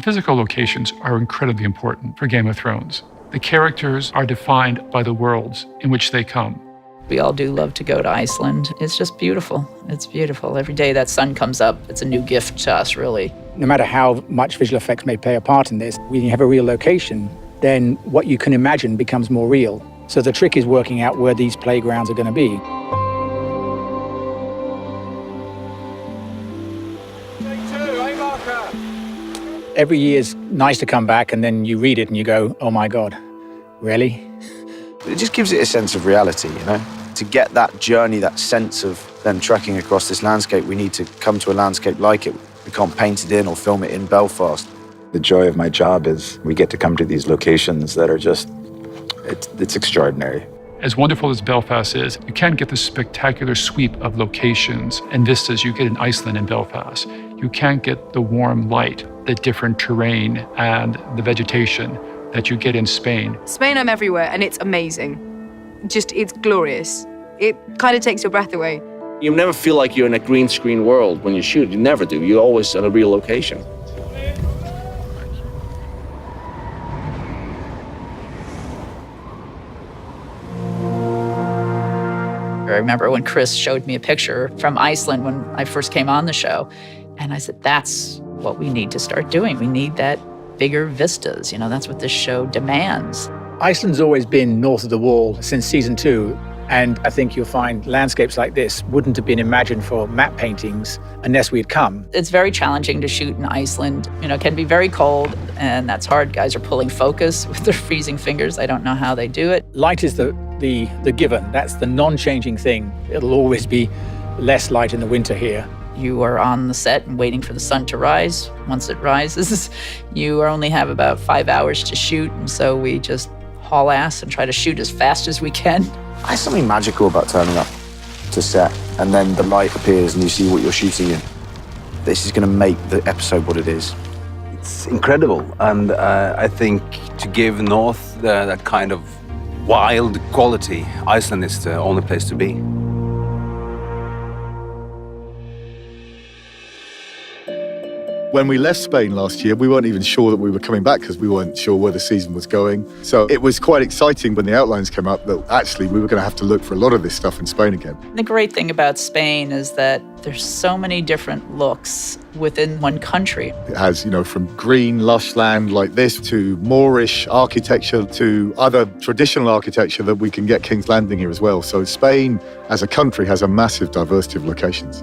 physical locations are incredibly important for Game of Thrones. The characters are defined by the worlds in which they come. We all do love to go to Iceland. It's just beautiful. It's beautiful. Every day that sun comes up, it's a new gift to us, really. No matter how much visual effects may play a part in this, when you have a real location, then what you can imagine becomes more real. So the trick is working out where these playgrounds are going to be. Every year is nice to come back and then you read it and you go, oh my God, really? It just gives it a sense of reality, you know? To get that journey, that sense of them trekking across this landscape, we need to come to a landscape like it. We can't paint it in or film it in Belfast. The joy of my job is we get to come to these locations that are just, it's extraordinary. As wonderful as Belfast is, you can't get the spectacular sweep of locations and vistas you get in Iceland and Belfast. You can't get the warm light, the different terrain, and the vegetation that you get in Spain. Spain, I'm everywhere, and it's amazing. It's glorious. It kind of takes your breath away. You never feel like you're in a green screen world when you shoot. You never do. You're always at a real location. I remember when Chris showed me a picture from Iceland when I first came on the show, and I said, that's what we need to start doing. We need that bigger vistas. You know, that's what this show demands. Iceland's always been north of the wall since season 2, and I think you'll find landscapes like this wouldn't have been imagined for map paintings unless we'd come. It's very challenging to shoot in Iceland. You know, it can be very cold, and that's hard. Guys are pulling focus with their freezing fingers. I don't know how they do it. Light is the given. That's the non-changing thing. It'll always be less light in the winter here. You are on the set and waiting for the sun to rise. Once it rises, you only have about 5 hours to shoot, and so we just haul ass and try to shoot as fast as we can. There's something magical about turning up to set and then the light appears and you see what you're shooting in. This is going to make the episode what it is. It's incredible, and I think to give North that kind of wild quality, Iceland is the only place to be. When we left Spain last year, we weren't even sure that we were coming back because we weren't sure where the season was going. So it was quite exciting when the outlines came up that actually we were going to have to look for a lot of this stuff in Spain again. The great thing about Spain is that there's so many different looks within one country. It has, you know, from green, lush land like this to Moorish architecture to other traditional architecture that we can get King's Landing here as well. So Spain as a country has a massive diversity of locations.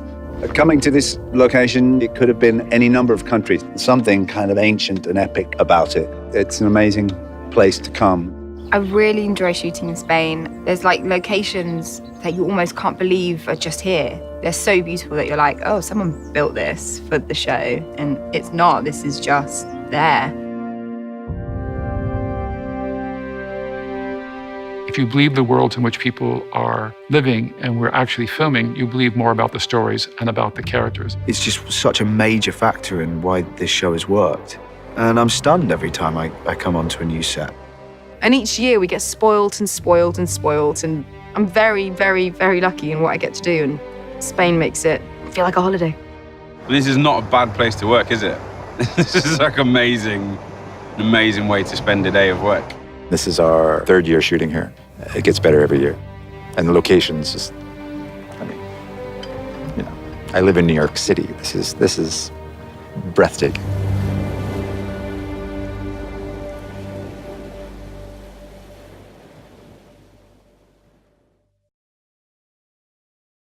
Coming to this location, it could have been any number of countries. Something kind of ancient and epic about it. It's an amazing place to come. I really enjoy shooting in Spain. There's like locations that you almost can't believe are just here. They're so beautiful that you're like, oh, someone built this for the show. And it's not, this is just there. If you believe the worlds in which people are living and we're actually filming, you believe more about the stories and about the characters. It's just such a major factor in why this show has worked. And I'm stunned every time I come onto a new set. And each year we get spoiled and spoiled and spoiled. And I'm very, very, very lucky in what I get to do. And Spain makes it feel like a holiday. This is not a bad place to work, is it? This is like an amazing way to spend a day of work. This is our 3rd year shooting here. It gets better every year. And the locations just, I mean, you know, I live in New York City. This is breathtaking.